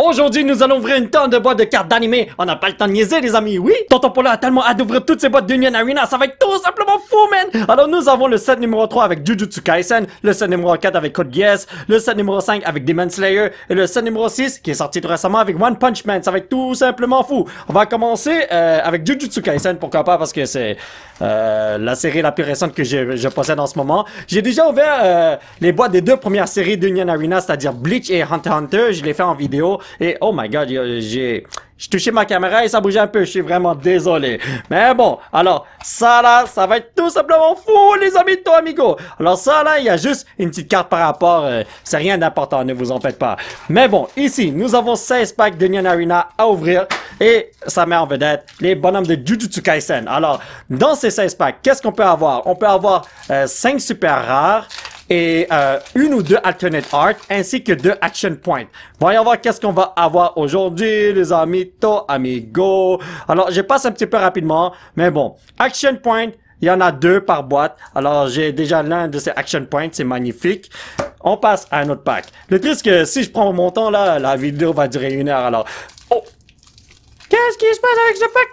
Aujourd'hui, nous allons ouvrir une tonne de boîtes de cartes d'anime. On n'a pas le temps de niaiser, les amis, oui? Tonton Polo a tellement hâte d'ouvrir toutes ces boîtes d'Union Arena, ça va être tout simplement fou, man! Alors, nous avons le set numéro 3 avec Jujutsu Kaisen, le set numéro 4 avec Code Geass, le set numéro 5 avec Demon Slayer, et le set numéro 6 qui est sorti tout récemment avec One Punch Man. Ça va être tout simplement fou. On va commencer avec Jujutsu Kaisen, pourquoi pas, parce que c'est la série la plus récente que je possède en ce moment. J'ai déjà ouvert les boîtes des deux premières séries d'Union Arena, c'est-à-dire Bleach et Hunter x Hunter. Je l'ai fait en vidéo. Et oh my god, j'ai touché ma caméra et ça bougeait un peu, je suis vraiment désolé. Mais bon, alors ça là, ça va être tout simplement fou les amis de toi amigo. Alors ça là, il y a juste une petite carte par rapport, c'est rien d'important, ne vous en faites pas. Mais bon, ici, nous avons 16 packs d'Union Arena à ouvrir et ça met en vedette les bonhommes de Jujutsu Kaisen. Alors, dans ces 16 packs, qu'est-ce qu'on peut avoir? On peut avoir 5 super rares et une ou deux alternate art ainsi que 2 action points. Voyons voir qu'est-ce qu'on va avoir aujourd'hui les amis amigo. Alors je passe un petit peu rapidement, mais bon, action point, il y en a 2 par boîte. Alors j'ai déjà l'un de ces action points, c'est magnifique. On passe à un autre pack. Le truc c'est que si je prends mon temps là, la vidéo va durer 1 heure. Alors, oh, qu'est-ce qui se passe avec ce pack?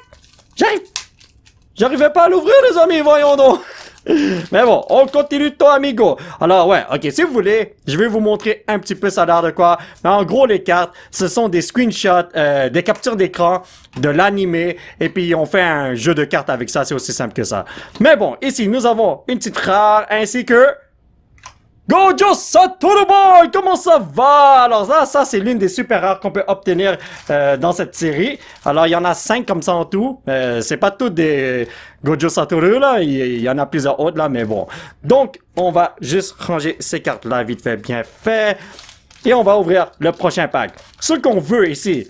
J'arrivais pas à l'ouvrir les amis, voyons donc. Mais bon, on continue toi amigo. Alors ouais, ok, si vous voulez, je vais vous montrer un petit peu ça a l'air de quoi. Mais en gros, les cartes, ce sont des screenshots, des captures d'écran de l'animé. Et puis on fait un jeu de cartes avec ça, c'est aussi simple que ça. Mais bon, ici, nous avons une petite rare ainsi que Gojo Satoru Boy, comment ça va? Alors ça c'est l'une des super rares qu'on peut obtenir dans cette série. Alors il y en a 5 comme ça en tout. C'est pas toutes des Gojo Satoru là, il y en a plusieurs autres là, mais bon. Donc on va juste ranger ces cartes là vite fait, bien fait. Et on va ouvrir le prochain pack. Ce qu'on veut ici,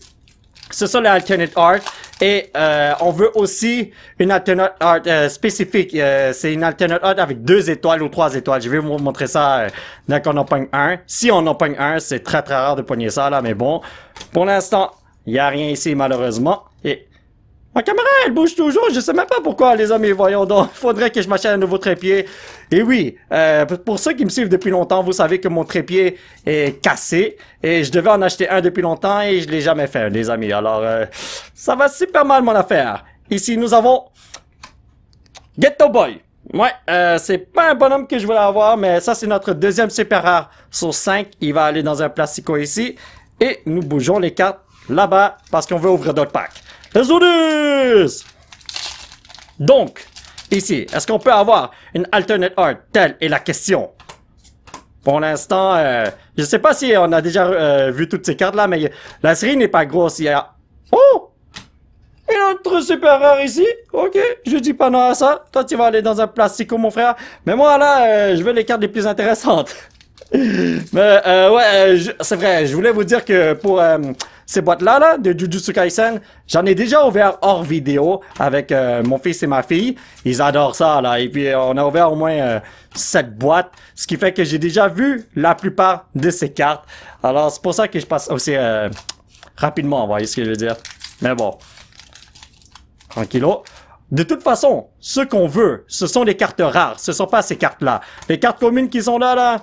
ce sont les alternate art et on veut aussi une alternate art spécifique. C'est une alternate art avec 2 étoiles ou 3 étoiles. Je vais vous montrer ça dès qu'on en pogne un. Si on en pogne un, c'est très très rare de pogner ça là, mais bon. Pour l'instant, il n'y a rien ici malheureusement. Et ma caméra, elle bouge toujours. Je sais même pas pourquoi, les amis. Voyons donc. Faudrait que je m'achète un nouveau trépied. Et oui, pour ceux qui me suivent depuis longtemps, vous savez que mon trépied est cassé. Et je devais en acheter un depuis longtemps et je l'ai jamais fait, les amis. Alors, ça va super mal, mon affaire. Ici, nous avons Ghetto Boy. Ouais, c'est pas un bonhomme que je voulais avoir, mais ça, c'est notre deuxième super rare sur 5. Il va aller dans un plastico ici. Et nous bougeons les cartes là-bas parce qu'on veut ouvrir d'autres packs. Les Odus! Donc, ici, est-ce qu'on peut avoir une alternate art? Telle est la question. Pour l'instant, je sais pas si on a déjà vu toutes ces cartes-là, mais la série n'est pas grosse. Il y a... Oh! Une autre super rare ici. Ok, je dis pas non à ça. Toi, tu vas aller dans un plastico, mon frère. Mais moi, là, je veux les cartes les plus intéressantes. Mais, ouais, c'est vrai, je voulais vous dire que pour... ces boîtes-là, là, de Jujutsu Kaisen, j'en ai déjà ouvert hors vidéo avec mon fils et ma fille. Ils adorent ça, là. Et puis, on a ouvert au moins 7 boîtes. Ce qui fait que j'ai déjà vu la plupart de ces cartes. Alors, c'est pour ça que je passe aussi rapidement, vous voyez ce que je veux dire. Mais bon. Tranquillo. De toute façon, ce qu'on veut, ce sont des cartes rares. Ce sont pas ces cartes-là. Les cartes communes qui sont là, là,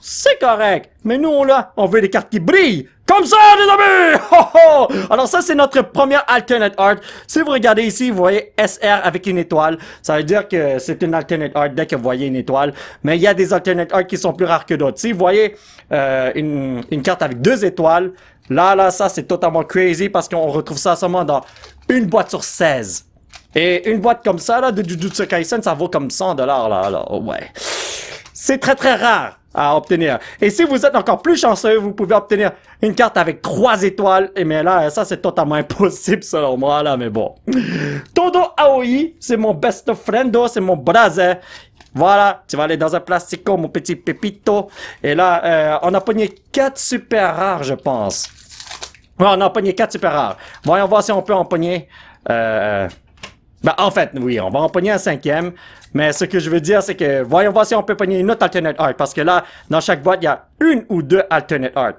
c'est correct. Mais nous, là, on veut des cartes qui brillent. Comme ça, les amis! Oh, oh! Alors ça, c'est notre première alternate art. Si vous regardez ici, vous voyez SR avec une étoile. Ça veut dire que c'est une alternate art dès que vous voyez une étoile. Mais il y a des alternate art qui sont plus rares que d'autres. Si vous voyez une carte avec 2 étoiles, là, ça, c'est totalement crazy parce qu'on retrouve ça seulement dans une boîte sur 16. Et une boîte comme ça, là, de Jujutsu Kaisen, ça vaut comme 100 $, là. Ouais. C'est très, très rare à obtenir. Et si vous êtes encore plus chanceux, vous pouvez obtenir une carte avec 3 étoiles. Et mais là, ça, c'est totalement impossible selon moi, là, mais bon. Todo Aoi, c'est mon best friendo, c'est mon brother. Voilà, tu vas aller dans un plastico, mon petit pépito. Et là, on a pogné 4 super rares, je pense. Ouais, on a pogné 4 super rares. Voyons voir si on peut en pogner... Ben, en fait, oui, on va en pogner un 5e. Mais ce que je veux dire, c'est que voyons voir si on peut pogner une autre alternate art. Parce que là, dans chaque boîte, il y a 1 ou 2 alternate art.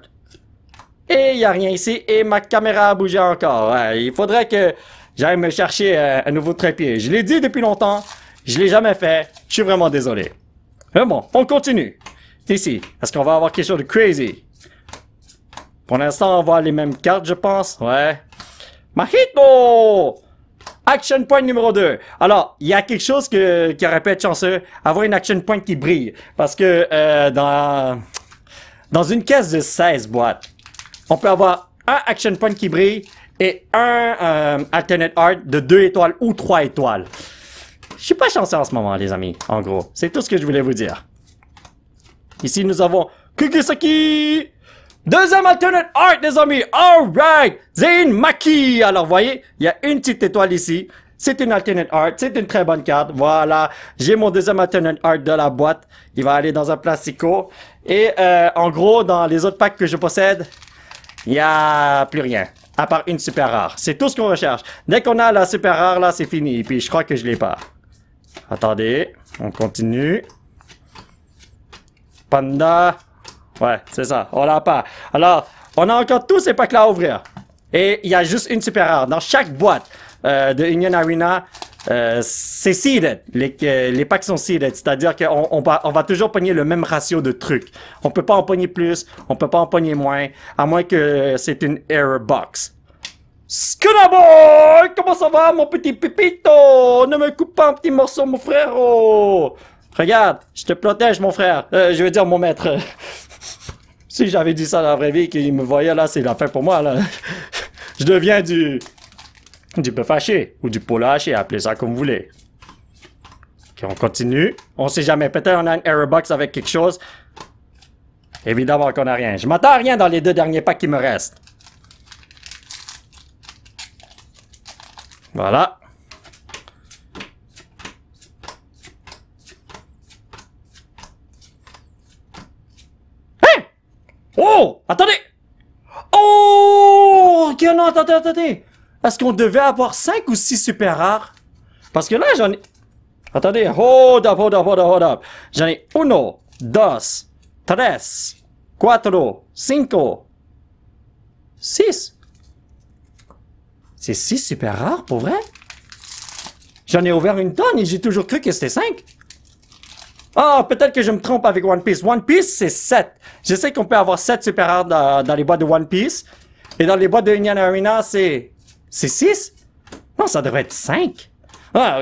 Et il n'y a rien ici. Et ma caméra a bougé encore. Ouais, il faudrait que j'aille me chercher un nouveau trépied. Je l'ai dit depuis longtemps. Je l'ai jamais fait. Je suis vraiment désolé. Mais bon, on continue. Ici, est-ce qu'on va avoir quelque chose de crazy? Pour l'instant, on voit les mêmes cartes, je pense. Ouais. Mahito! Action point numéro 2. Alors, il y a quelque chose qui aurait pu être chanceux. Avoir une action point qui brille. Parce que dans une caisse de 16 boîtes, on peut avoir un action point qui brille et un alternate art de 2 étoiles ou 3 étoiles. Je suis pas chanceux en ce moment, les amis. En gros, c'est tout ce que je voulais vous dire. Ici, nous avons Kugisaki. Deuxième alternate art, les amis. Alright. Zayn Maki. Alors, voyez, il y a une petite étoile ici. C'est une alternate art. C'est une très bonne carte. Voilà. J'ai mon deuxième alternate art de la boîte. Il va aller dans un plastico. Et en gros, dans les autres packs que je possède, il n'y a plus rien. À part une super rare. C'est tout ce qu'on recherche. Dès qu'on a la super rare, là, c'est fini. Puis je crois que je l'ai pas. Attendez. On continue. Panda. Ouais, c'est ça. On l'a pas. Alors, on a encore tous ces packs-là à ouvrir. Et il y a juste une super rare. Dans chaque boîte de Union Arena, c'est seeded. Les packs sont seeded. C'est-à-dire qu'on va toujours pogner le même ratio de trucs. On peut pas en pogner plus, on peut pas en pogner moins, à moins que c'est une error box. Skunaboy! Comment ça va, mon petit pépito? Ne me coupe pas un petit morceau, mon frère. Oh. Regarde, je te protège, mon frère. Je veux dire, mon maître. Si j'avais dit ça dans la vraie vie, qu'il me voyait là, c'est la fin pour moi, là. Je deviens du bœuf haché, ou du poulet haché, appelez ça comme vous voulez. Ok, on continue. On sait jamais, peut-être on a une error box avec quelque chose. Évidemment qu'on a rien. Je m'attends à rien dans les 2 derniers packs qui me restent. Voilà. Oh! Attendez! Oh! Ok, non, attendez. Est-ce qu'on devait avoir 5 ou 6 super rares? Parce que là, j'en ai... Attendez, hold up. J'en ai 1, 2, 3, 4, 5, 6. C'est 6 super rares, pour vrai? J'en ai ouvert une tonne et j'ai toujours cru que c'était 5. Ah, peut-être que je me trompe avec One Piece. One Piece, c'est 7. Je sais qu'on peut avoir 7 super rares dans les boîtes de One Piece. Et dans les boîtes de Union Arena, c'est 6? Non, ça devrait être 5. Ah,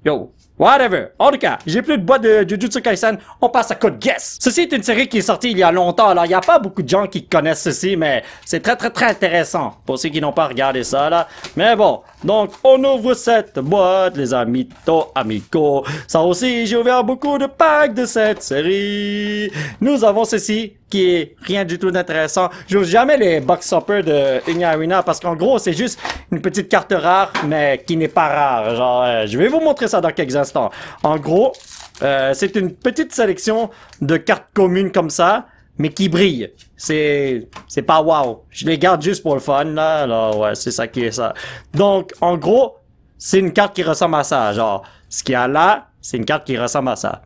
yo, whatever. En tout cas, j'ai plus de boîtes de Jujutsu Kaisen. On passe à Code Guess. Ceci est une série qui est sortie il y a longtemps. Alors, il n'y a pas beaucoup de gens qui connaissent ceci, mais c'est très intéressant pour ceux qui n'ont pas regardé ça, là. Mais bon, donc, on ouvre cette boîte, les amigos. Ça aussi, j'ai ouvert beaucoup de packs de cette série. Nous avons ceci, qui est rien du tout d'intéressant. Je n'ouvre jamais les box hoppers de Union Arena parce qu'en gros, c'est juste une petite carte rare, mais qui n'est pas rare. Genre, je vais vous montrer ça dans quelques instants. En gros, c'est une petite sélection de cartes communes comme ça, mais qui brillent. C'est pas wow. Je les garde juste pour le fun, là. Alors, ouais, c'est ça qui est ça. Donc, en gros, c'est une carte qui ressemble à ça. Genre, ce qu'il y a là, c'est une carte qui ressemble à ça.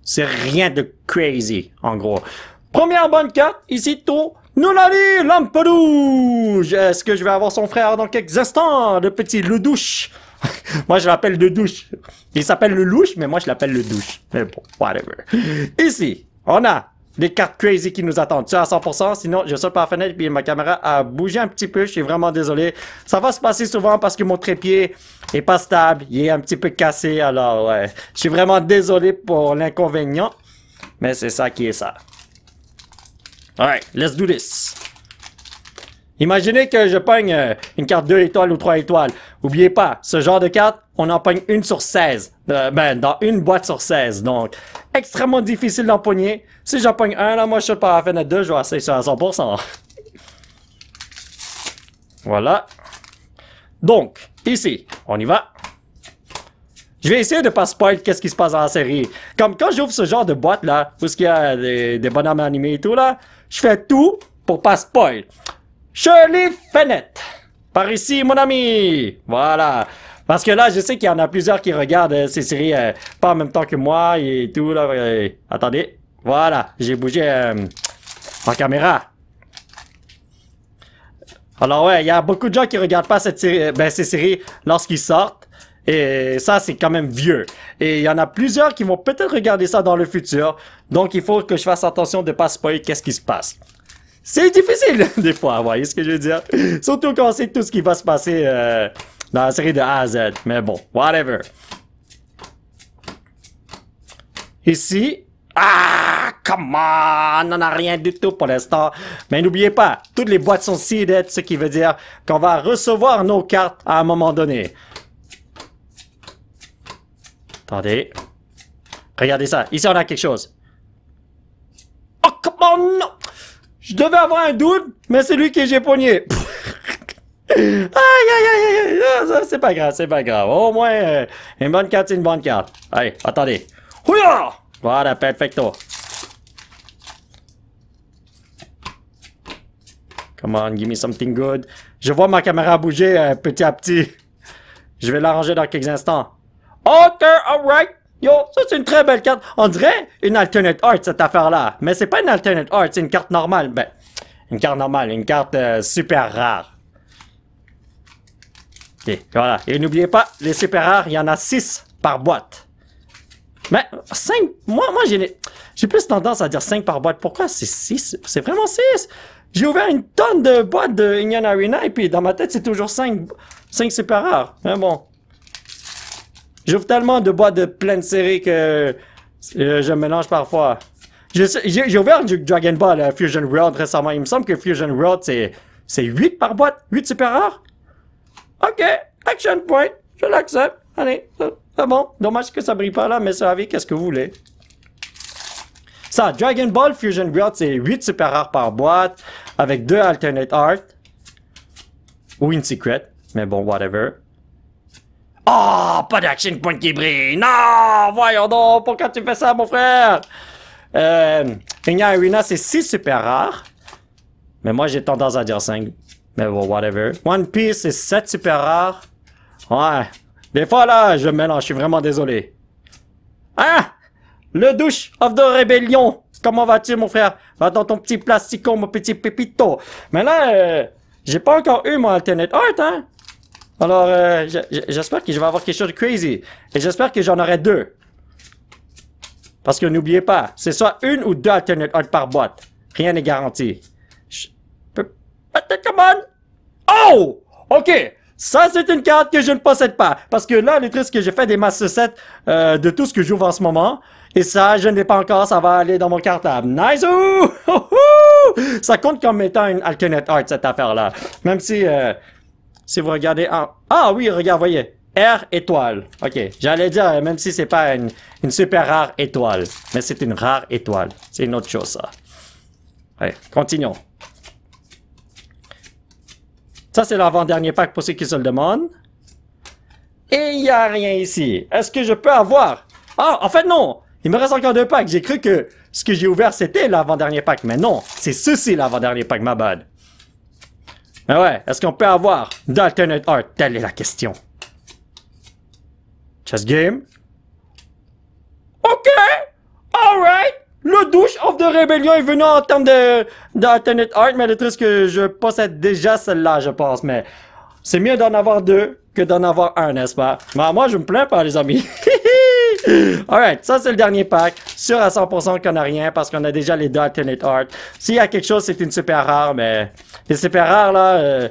C'est rien de crazy, en gros. Première bonne carte, ici, tout. Nunari Lamperouge. Est-ce que je vais avoir son frère dans quelques instants, le petit Ledouche? Moi, je l'appelle le douche. Il s'appelle le louche, mais moi, je l'appelle le douche. Mais bon, whatever. Ici, on a des cartes crazy qui nous attendent. Tu es à 100%, sinon, je saute par la fenêtre et ma caméra a bougé un petit peu. Je suis vraiment désolé. Ça va se passer souvent parce que mon trépied est pas stable. Il est un petit peu cassé. Alors, ouais. Je suis vraiment désolé pour l'inconvénient. Mais c'est ça qui est ça. Alright, let's do this. Imaginez que je pogne une carte 2 étoiles ou 3 étoiles. Oubliez pas, ce genre de carte, on en pogne une sur 16. Dans une boîte sur 16. Donc, extrêmement difficile d'en pogner. Si j'en pogne un, là, moi, je saute par la fenêtre 2, je vais essayer ça à 100%. Voilà. Donc, ici, on y va. Je vais essayer de pas spoil qu'est-ce qui se passe dans la série. Comme quand j'ouvre ce genre de boîte là, où il y a des bonhommes animés et tout là, je fais tout pour pas spoil. Shirley Fennett. Par ici, mon ami. Voilà. Parce que là, je sais qu'il y en a plusieurs qui regardent ces séries pas en même temps que moi et tout là. Attendez. Voilà. J'ai bougé en caméra. Alors ouais, il y a beaucoup de gens qui regardent pas cette série, ces séries lorsqu'ils sortent. Et ça, c'est quand même vieux. Et il y en a plusieurs qui vont peut-être regarder ça dans le futur. Donc, il faut que je fasse attention de pas spoiler qu'est-ce qui se passe. c'est difficile des fois, vous voyez ce que je veux dire? Surtout quand on sait tout ce qui va se passer dans la série de A à Z. Mais bon, whatever. Ici, ah, come on, on n'a rien du tout pour l'instant. Mais n'oubliez pas, toutes les boîtes sont seeded, ce qui veut dire qu'on va recevoir nos cartes à un moment donné. Attendez. Regardez ça. Ici, on a quelque chose. Oh, come on, non. Je devais avoir un doute, mais c'est lui que j'ai pogné. Aïe, aïe, aïe, aïe, aïe. C'est pas grave, c'est pas grave. Au moins, une bonne carte, c'est une bonne carte. Allez, attendez. Houya! Voilà, perfecto. Come on, give me something good. Je vois ma caméra bouger petit à petit. Je vais l'arranger dans quelques instants. Ok, alright. Yo, ça c'est une très belle carte. On dirait une alternate art cette affaire-là. Mais c'est pas une alternate art, c'est une carte normale. Ben, une carte normale, une carte super rare. Ok, voilà. Et n'oubliez pas, les super rares, il y en a 6 par boîte. Mais 5, moi j'ai plus tendance à dire 5 par boîte. Pourquoi c'est 6? C'est vraiment 6. J'ai ouvert une tonne de boîtes de Union Arena et puis dans ma tête c'est toujours 5 super rares. Mais bon. J'ouvre tellement de boîtes de pleine série que je mélange parfois. J'ai ouvert du Dragon Ball Fusion World récemment. Il me semble que Fusion World c'est 8 par boîte. 8 super rares. Ok, action point. Je l'accepte. Allez, c'est bon. Dommage que ça brille pas là, mais ça va, qu'est-ce que vous voulez. Ça, Dragon Ball Fusion World, c'est 8 super rares par boîte, avec 2 alternate art. Ou une secret, mais bon, whatever. Oh, pas d'action point qui brille. Non, voyons donc, pourquoi tu fais ça, mon frère? Union Arena, c'est 6 super rares. Mais moi, j'ai tendance à dire 5. Mais bon, whatever. One Piece, c'est 7 super rares. Ouais. Des fois, là, je mélange, je suis vraiment désolé. Ah! Le douche of the Rébellion. Comment vas-tu, mon frère? Va dans ton petit plastico, mon petit pépito. Mais là, j'ai pas encore eu mon alternate art, hein? Alors, j'espère que je vais avoir quelque chose de crazy. Et j'espère que j'en aurai 2. Parce que n'oubliez pas, c'est soit 1 ou 2 alternate art par boîte. Rien n'est garanti. Peut-être, come on! Oh! OK! Ça, c'est une carte que je ne possède pas. Parce que là, les trucs que j'ai fait des Master Set de tout ce que j'ouvre en ce moment. Et ça, je ne l'ai pas encore. Ça va aller dans mon cartable. Nice! Ça compte comme étant une alternate art, cette affaire-là. Même si, si vous regardez en... Ah oui, regarde, voyez. R étoile. OK. J'allais dire, même si c'est pas une super rare étoile. Mais c'est une rare étoile. C'est une autre chose, ça. Allez, continuons. Ça, c'est l'avant-dernier pack pour ceux qui se le demandent. Et il n'y a rien ici. Est-ce que je peux avoir... Ah, en fait, non. Il me reste encore 2 packs. J'ai cru que ce que j'ai ouvert, c'était l'avant-dernier pack. Mais non, c'est ceci l'avant-dernier pack, ma bad. Mais ouais, est-ce qu'on peut avoir d'alternate art? Telle est la question. Chess game. OK. Alright. Le douche of the Rébellion est venu en termes d'alternate art, mais le truc que je possède déjà celle-là, je pense. Mais c'est mieux d'en avoir 2 que d'en avoir un, n'est-ce pas? Mais moi, je me plains pas, les amis. Alright, ça c'est le dernier pack. Sûr à 100% qu'on n'a rien parce qu'on a déjà les 2 alternate art. S'il y a quelque chose, c'est une super rare, mais les super rares là,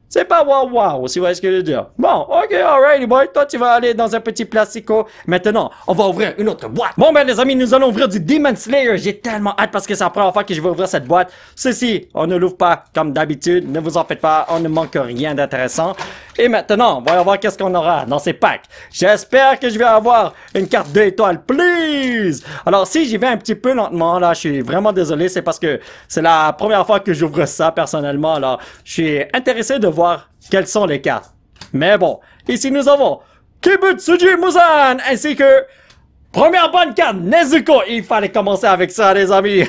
c'est pas wow, si vous voyez ce que je veux dire. Bon, ok, alright, boy. Toi, tu vas aller dans un petit plastico. Maintenant, on va ouvrir une autre boîte. Bon, ben, les amis, nous allons ouvrir du Demon Slayer. J'ai tellement hâte parce que c'est la première fois que je vais ouvrir cette boîte. Ceci, on ne l'ouvre pas comme d'habitude. Ne vous en faites pas, on ne manque rien d'intéressant. Et maintenant, voyons voir qu'est-ce qu'on aura dans ces packs. J'espère que je vais avoir une carte 2 étoiles, please! Alors, si j'y vais un petit peu lentement, là, je suis vraiment désolé. C'est parce que c'est la première fois que j'ouvre ça, personnellement. Alors, je suis intéressé de voir quelles sont les cartes. Mais bon, ici nous avons Kibutsuji Muzan, ainsi que première bonne carte, Nezuko. Il fallait commencer avec ça, les amis.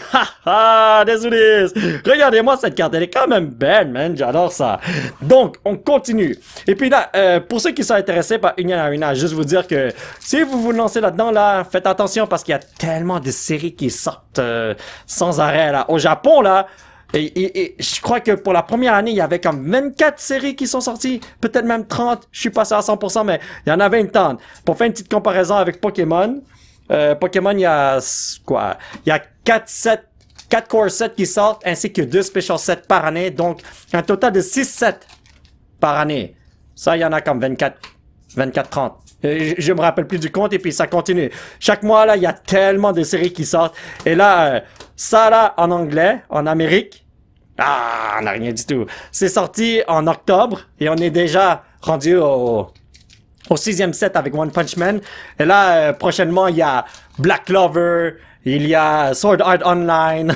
Haha, désolé. Regardez-moi cette carte, elle est quand même belle, man. J'adore ça. Donc, on continue. Et puis là, pour ceux qui sont intéressés par Union Arena, juste vous dire que si vous vous lancez là-dedans, là, faites attention parce qu'il y a tellement de séries qui sortent sans arrêt, là. Au Japon, là, et je crois que pour la première année, il y avait comme 24 séries qui sont sorties, peut-être même 30, je suis passé à 100%, mais il y en avait une tonne. Pour faire une petite comparaison avec Pokémon, Pokémon, il y a quoi? Il y a 4 4 core sets qui sortent, ainsi que 2 special sets par année. Donc, un total de 6 sets par année. Ça, il y en a comme 24-30. Je me rappelle plus du compte et puis ça continue. Chaque mois, là, il y a tellement de séries qui sortent. Et là, ça, là, en anglais, en Amérique, on n'a rien du tout. C'est sorti en octobre et on est déjà rendu au 6e set avec One Punch Man. Et là, prochainement, il y a Black Clover, il y a Sword Art Online.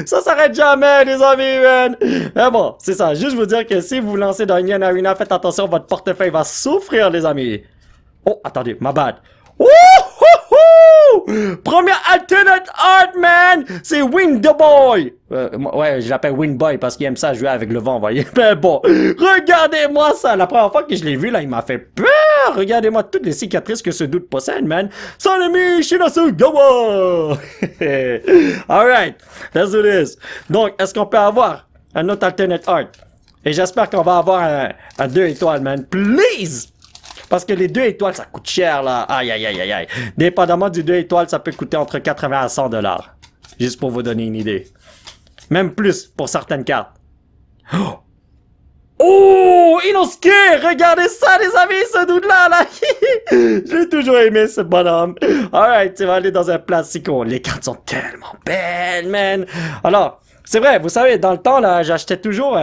Ça s'arrête jamais, les amis, man! Mais bon, c'est ça. Juste vous dire que si vous vous lancez dans Union Arena, faites attention, votre portefeuille va souffrir, les amis. Oh, attendez, my bad. Wouhouhou! Premier alternate art, man! C'est Wind the Boy! Ouais, je l'appelle Wind Boy parce qu'il aime ça jouer avec le vent, vous voyez? Mais bon, regardez-moi ça! La première fois que je l'ai vu, là, il m'a fait peur! Regardez-moi toutes les cicatrices que ce doute possède, man! Sanemi Shinasugawa! Alright, let's do this. Donc, est-ce qu'on peut avoir un autre alternate art? Et j'espère qu'on va avoir un 2 étoiles, man. Please! Parce que les 2 étoiles, ça coûte cher, là. Aïe, aïe, aïe, aïe, aïe. Dépendamment du 2 étoiles, ça peut coûter entre 80 à 100 $. Juste pour vous donner une idée. Même plus pour certaines cartes. Oh, Inosuke! Regardez ça, les amis, ce dude-là, là. J'ai toujours aimé ce bonhomme. Alright, tu vas aller dans un plastico. Les cartes sont tellement belles, man. Alors, c'est vrai, vous savez, dans le temps, là, j'achetais toujours...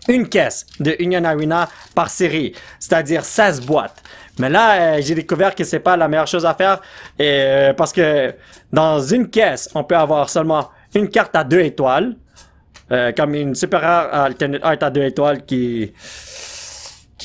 une caisse de Union Arena par série, c'est-à-dire 16 boîtes. Mais là, j'ai découvert que c'est pas la meilleure chose à faire et parce que dans une caisse, on peut avoir seulement une carte à 2 étoiles, comme une super rare alternate art à 2 étoiles qui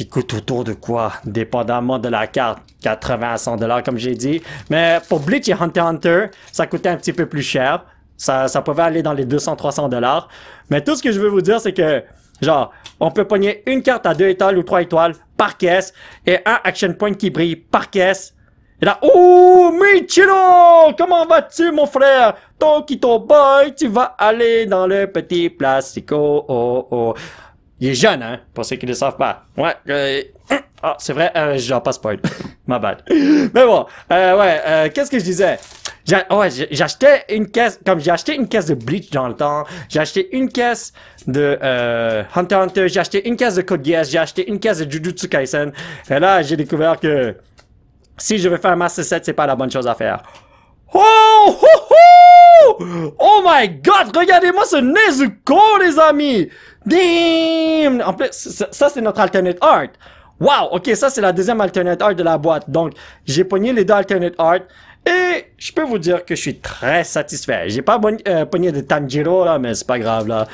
coûte autour de quoi, dépendamment de la carte, 80 à 100 $ comme j'ai dit. Mais pour Bleach et Hunter x Hunter, ça coûtait un petit peu plus cher. Ça pouvait aller dans les 200-300 $. Mais tout ce que je veux vous dire, c'est que genre, on peut pogner une carte à 2 étoiles ou 3 étoiles par caisse et un action point qui brille par caisse. Et là, oh, Michiro! Comment vas-tu, mon frère? Tokito Boy, tu vas aller dans le petit plastico. Oh. Il est jeune, hein, pour ceux qui ne le savent pas. Ouais, c'est vrai, je dois pas spoil. My bad. Mais bon, qu'est-ce que je disais? J'achetais une caisse, comme j'ai acheté une caisse de Bleach dans le temps, j'ai acheté une caisse de Hunter x Hunter, j'ai acheté une caisse de Code Geass, j'ai acheté une caisse de Jujutsu Kaisen. Et là, j'ai découvert que si je veux faire un Master Set, c'est pas la bonne chose à faire. Oh my god, regardez-moi ce Nezuko, les amis! Damn! En plus, ça c'est notre alternate art. Wow, ok, ça c'est la deuxième alternate art de la boîte. Donc, j'ai pogné les 2 alternate art. Et je peux vous dire que je suis très satisfait. J'ai pas pogné de Tanjiro là, mais c'est pas grave là.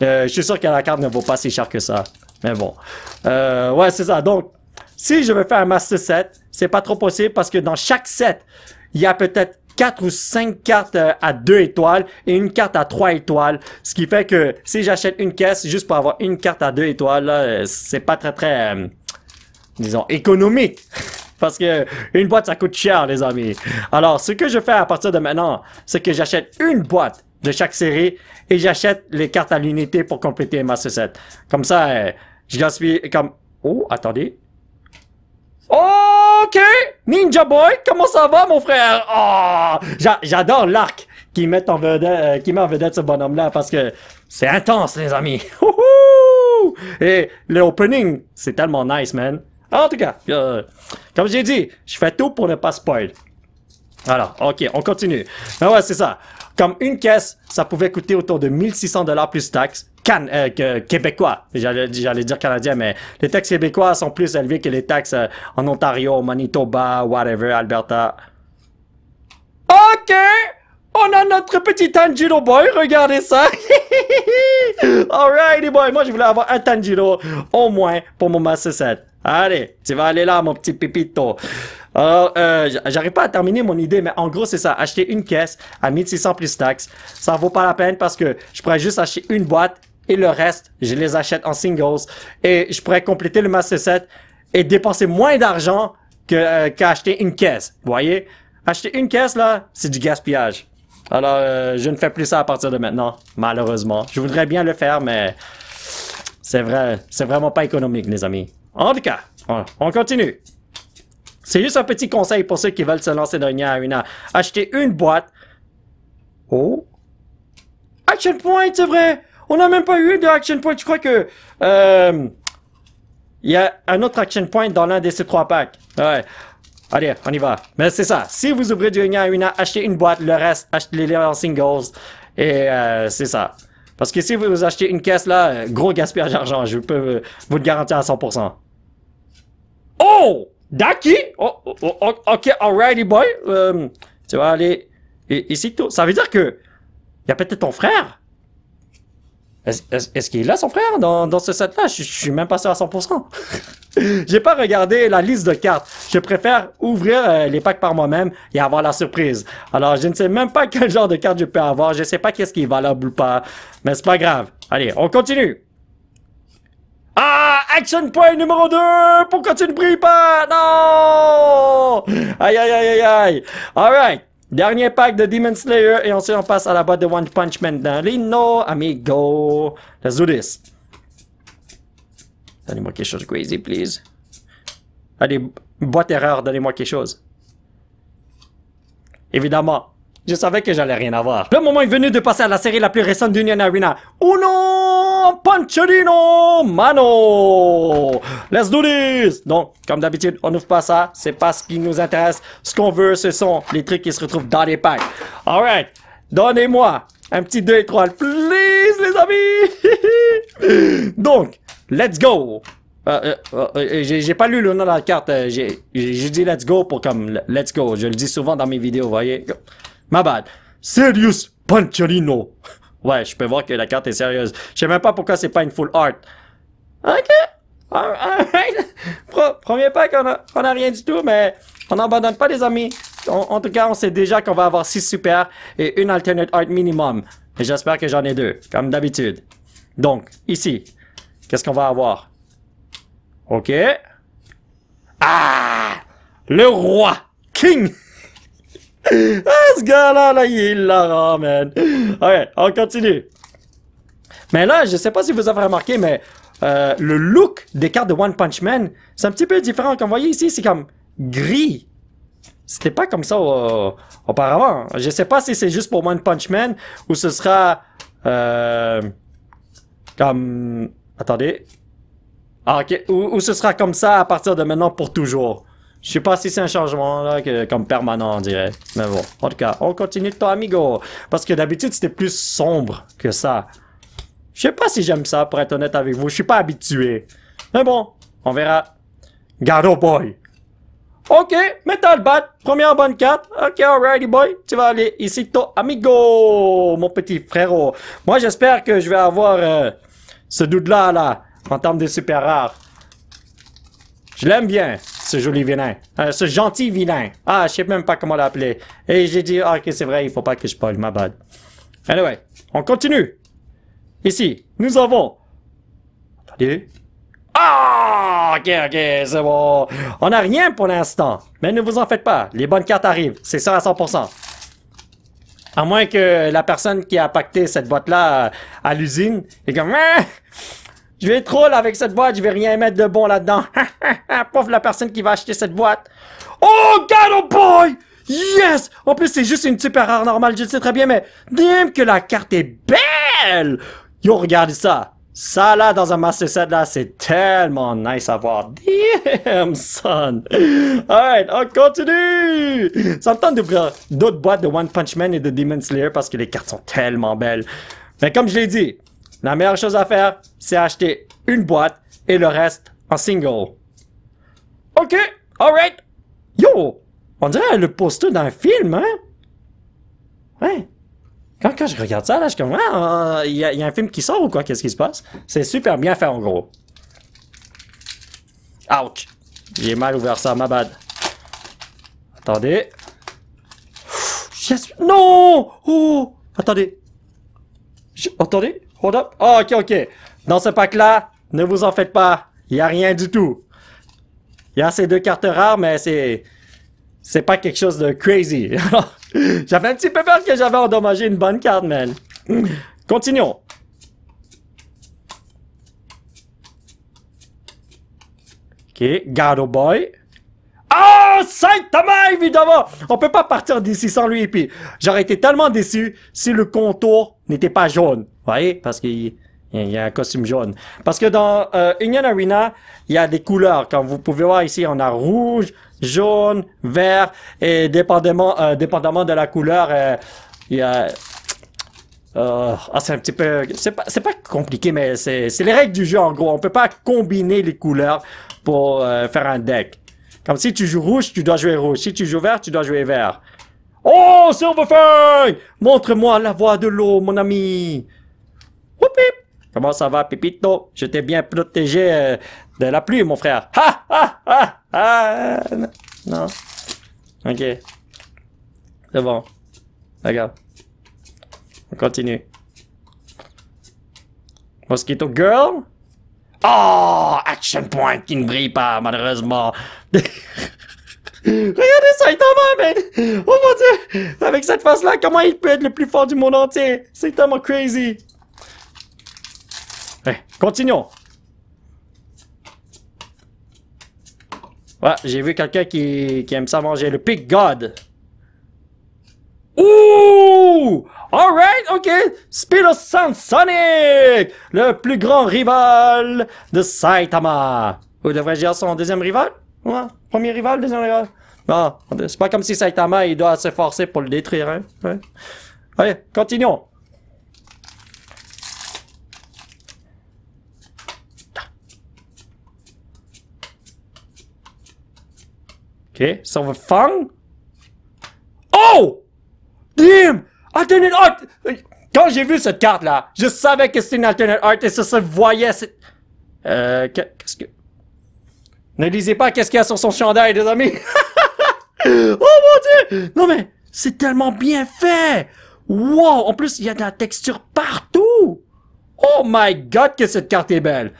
Je suis sûr que la carte ne vaut pas si cher que ça. Mais bon. Ouais, c'est ça. Donc, si je veux faire un Master Set, c'est pas trop possible parce que dans chaque set, il y a peut-être 4 ou 5 cartes à 2 étoiles et une carte à 3 étoiles. Ce qui fait que si j'achète une caisse juste pour avoir une carte à 2 étoiles, là, c'est pas très, disons, économique. Parce que une boîte, ça coûte cher, les amis. Alors, ce que je fais à partir de maintenant, c'est que j'achète une boîte de chaque série et j'achète les cartes à l'unité pour compléter un Master Set. Comme ça, je gaspille comme... Oh, attendez. Ok! Ninja Boy, comment ça va, mon frère? Oh! J'adore l'arc qui met en vedette ce bonhomme-là parce que c'est intense, les amis. Et le opening, c'est tellement nice, man. En tout cas, comme j'ai dit, je fais tout pour ne pas spoil. Alors, ok, on continue. Mais ouais, c'est ça. Comme une caisse, ça pouvait coûter autour de 1600 $ plus taxes. Québécois. J'allais dire canadien, mais les taxes québécois sont plus élevées que les taxes en Ontario, Manitoba, whatever, Alberta. Ok! On a notre petit Tanjiro Boy, regardez ça! Alrighty boy, moi je voulais avoir un Tanjiro, au moins, pour mon Master Set. Allez, tu vas aller là, mon petit pépito. Alors, j'arrive pas à terminer mon idée, mais en gros, c'est ça. Acheter une caisse à 1600 plus taxes, ça vaut pas la peine parce que je pourrais juste acheter une boîte et le reste, je les achète en singles. Et je pourrais compléter le Master Set et dépenser moins d'argent qu'à acheter une caisse. Vous voyez? Acheter une caisse, là, c'est du gaspillage. Alors, je ne fais plus ça à partir de maintenant, malheureusement. Je voudrais bien le faire, mais c'est vraiment pas économique, les amis. En tout cas, on continue. C'est juste un petit conseil pour ceux qui veulent se lancer dans une arena. Acheter une boîte. Oh, Action Point, c'est vrai! On n'a même pas eu de Action Point. Je crois que... il y a un autre Action Point dans l'un de ces 3 packs. Ouais. Allez, on y va. Mais c'est ça. Si vous ouvrez du Union Arena, achetez une boîte. Le reste, achetez-les en singles. Et c'est ça. Parce que si vous achetez une caisse là, gros gaspillage d'argent. Je peux vous le garantir à 100%. Oh! Daki? Oh, ok, alrighty boy. Tu vas aller ici. Ça veut dire que... Il y a peut-être ton frère? Est-ce qu'il est là, son frère, dans ce set-là? Je suis même pas sûr à 100%. J'ai pas regardé la liste de cartes. Je préfère ouvrir les packs par moi-même et avoir la surprise. Alors, je ne sais même pas quel genre de carte je peux avoir. Je sais pas qu'est-ce qui est valable ou pas. Mais c'est pas grave. Allez, on continue. Ah! Action point numéro 2! Pourquoi tu ne brilles pas? Non! Aïe, aïe, aïe, aïe, aïe. Alright. Dernier pack de Demon Slayer et ensuite on passe à la boîte de One Punch Man dans Lino, amigo. Let's do this. Donnez-moi quelque chose de crazy, please. Allez, boîte erreur, donnez-moi quelque chose. Évidemment, je savais que j'allais rien avoir. Le moment est venu de passer à la série la plus récente d'Union Arena. Uno Puncharino Mano! Let's do this! Donc, comme d'habitude, on n'ouvre pas ça. C'est pas ce qui nous intéresse. Ce qu'on veut, ce sont les trucs qui se retrouvent dans les packs. Alright. Donnez-moi un petit 2 étoiles, please, les amis! Donc, let's go! J'ai pas lu le nom de la carte. J'ai dit let's go pour comme let's go. Je le dis souvent dans mes vidéos, vous voyez? My bad. Serious Puncharino. Ouais, je peux voir que la carte est sérieuse. Je sais même pas pourquoi c'est pas une full art. Ok. Alright. Premier pack, on a rien du tout, mais on n'abandonne pas les amis. En tout cas, on sait déjà qu'on va avoir 6 super et une alternate art minimum. Et j'espère que j'en ai 2, comme d'habitude. Donc, ici, qu'est-ce qu'on va avoir? Ok. Ah! Le roi! King! Ah, ce gars-là, là, il est hilarant, man. Ok, on continue. Mais là, je sais pas si vous avez remarqué, mais le look des cartes de One Punch Man, c'est un petit peu différent. Comme vous voyez ici, c'est comme gris. C'était pas comme ça auparavant. Je sais pas si c'est juste pour One Punch Man ou ce sera comme... Attendez. Ah, ok. Ou ce sera comme ça à partir de maintenant pour toujours. Je sais pas si c'est un changement là, comme permanent, on dirait. Mais bon, en tout cas, on continue de ton amigo. Parce que d'habitude, c'était plus sombre que ça. Je sais pas si j'aime ça, pour être honnête avec vous. Je suis pas habitué. Mais bon, on verra. Garo Boy. Ok, Metal Bat. Première bonne carte. Ok, alrighty boy. Tu vas aller ici, ton amigo, mon petit frérot. Moi, j'espère que je vais avoir ce dude-là, là, en termes de super rare. Je l'aime bien, ce joli vilain. Ce gentil vilain. Ah, je sais même pas comment l'appeler. Et j'ai dit, ah, ok, c'est vrai, il faut pas que je spoil, ma bad. Anyway, on continue. Ici, nous avons... Attendez. Ah, ok, c'est bon. On n'a rien pour l'instant. Mais ne vous en faites pas. Les bonnes cartes arrivent. C'est ça à 100%. À moins que la personne qui a pacté cette boîte-là à l'usine est comme... Je vais troll avec cette boîte, je vais rien mettre de bon là-dedans. Pauvre la personne qui va acheter cette boîte. Oh, God, oh boy! Yes! En plus, c'est juste une super rare normale, je le sais très bien, mais damn que la carte est belle! Yo, regardez ça. Ça, là, dans un master set, là, c'est tellement nice à voir. Damn, son! Alright, on continue! Ça me tente d'ouvrir d'autres boîtes de One Punch Man et de Demon Slayer parce que les cartes sont tellement belles. Mais comme je l'ai dit, la meilleure chose à faire, c'est acheter une boîte et le reste en single. Ok, alright. Yo, on dirait le poster d'un film, hein? Ouais. Quand je regarde ça, là, je suis comme, ah, il y a un film qui sort ou quoi? Qu'est-ce qui se passe? C'est super bien fait, en gros. Ouch. J'ai mal ouvert ça, ma bad. Attendez. Yes. Non! Oh! Attendez. Attendez. Hold up. Oh, ok. Dans ce pack-là, ne vous en faites pas. Il n'y a rien du tout. Il y a ces 2 cartes rares, mais c'est pas quelque chose de crazy. J'avais un petit peu peur que j'avais endommagé une bonne carte, man. Continuons. Ok, Gado Boy. Oh! Oh, Saitama, évidemment! On peut pas partir d'ici sans lui. Et puis, j'aurais été tellement déçu si le contour n'était pas jaune. Vous voyez? Parce qu'il y a un costume jaune. Parce que dans Union Arena, il y a des couleurs. Comme vous pouvez voir ici, on a rouge, jaune, vert. Et dépendamment de la couleur, il y a... c'est un petit peu... C'est pas compliqué, mais c'est les règles du jeu, en gros. On peut pas combiner les couleurs pour faire un deck. Comme si tu joues rouge, tu dois jouer rouge. Si tu joues vert, tu dois jouer vert. Oh, Silverfang! Montre-moi la voie de l'eau, mon ami. Whoopip! Comment ça va, Pépito? Je t'ai bien protégé de la pluie, mon frère. Ha, ha, ha, ha. Non. Ok. C'est bon. Regarde. On continue. Mosquito Girl? Oh, Action Point qui ne brille pas, malheureusement. Regardez Saitama, man! Oh mon dieu! Avec cette face-là, comment il peut être le plus fort du monde entier? C'est tellement crazy. Hey, continuons. Ouais, j'ai vu quelqu'un qui aime ça manger le Pig God. Ouh! Alright, ok. Spinosaurus Sonic! Le plus grand rival de Saitama. Ou devrais-je dire son deuxième rival? Ouais, premier rival, deuxième rival. Non, c'est pas comme si Saitama, il doit s'efforcer pour le détruire, hein? Ouais. Allez, continuons. Ok, Silverfang. Oh! Damn! Alternate Art! Quand j'ai vu cette carte-là, je savais que c'était une Alternate Art et ça se voyait. Qu'est-ce que... Ne lisez pas qu'est-ce qu'il y a sur son chandail, les amis! Oh mon dieu! Non mais, c'est tellement bien fait! Wow! En plus, il y a de la texture partout! Oh my god que cette carte est belle!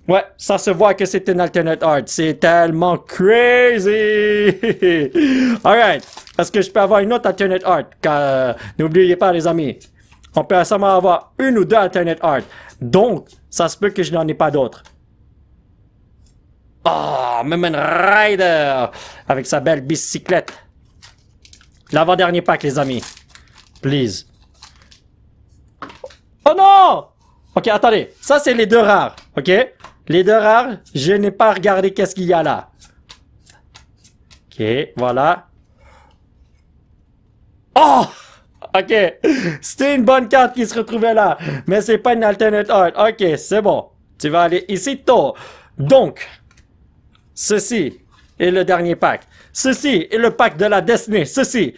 Ouais, ça se voit que c'est une alternate art. C'est tellement crazy! Alright. Est-ce que je peux avoir une autre alternate art? N'oubliez pas, les amis. On peut seulement avoir une ou deux alternate art. Donc, ça se peut que je n'en ai pas d'autres. Oh, Mumen Rider! Avec sa belle bicyclette. L'avant-dernier pack, les amis. Please. Oh non! Ok, attendez. Ça, c'est les deux rares. Ok? Les deux rares, je n'ai pas regardé qu'est-ce qu'il y a là. Ok, voilà. Oh! Ok. C'était une bonne carte qui se retrouvait là. Mais c'est pas une alternate art. Ok, c'est bon. Tu vas aller ici, tôt. Donc, ceci est le dernier pack. Ceci est le pack de la destinée. Ceci.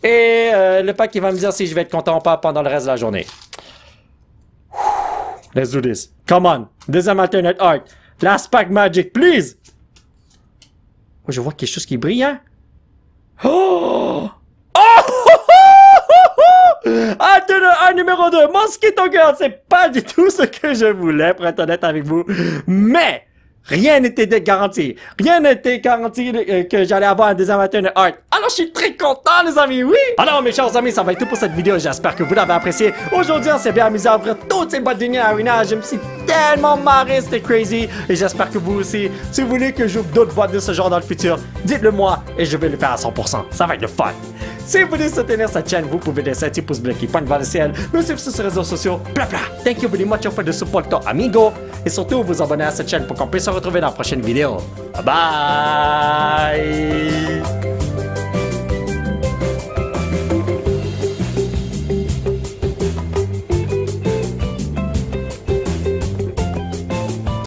Et le pack qui va me dire si je vais être content ou pas pendant le reste de la journée. Let's do this. Come on. Deuxième alternate art. Last pack magic, please. Oh, je vois quelque chose qui brille, hein? Oh! Alternate art numéro 2. Mosquito Girl. C'est pas du tout ce que je voulais, pour être honnête avec vous. Mais... rien n'était garanti. Rien n'était garanti que j'allais avoir un deuxième alternate art. Alors, je suis très content, les amis, oui! Alors, mes chers amis, ça va être tout pour cette vidéo. J'espère que vous l'avez apprécié. Aujourd'hui, on s'est bien amusé à ouvrir toutes ces boîtes d'Union Arena. Je me suis tellement marré, c'était crazy. Et j'espère que vous aussi. Si vous voulez que j'ouvre d'autres boîtes de ce genre dans le futur, dites-le moi et je vais le faire à 100%. Ça va être le fun. Si vous voulez soutenir cette chaîne, vous pouvez laisser un petit pouce bleu qui pointe vers le ciel, me suivre sur les réseaux sociaux, bla bla. Thank you very much for the support, amigo. Et surtout, vous abonner à cette chaîne pour qu'on puisse se retrouver dans la prochaine vidéo. Bye bye!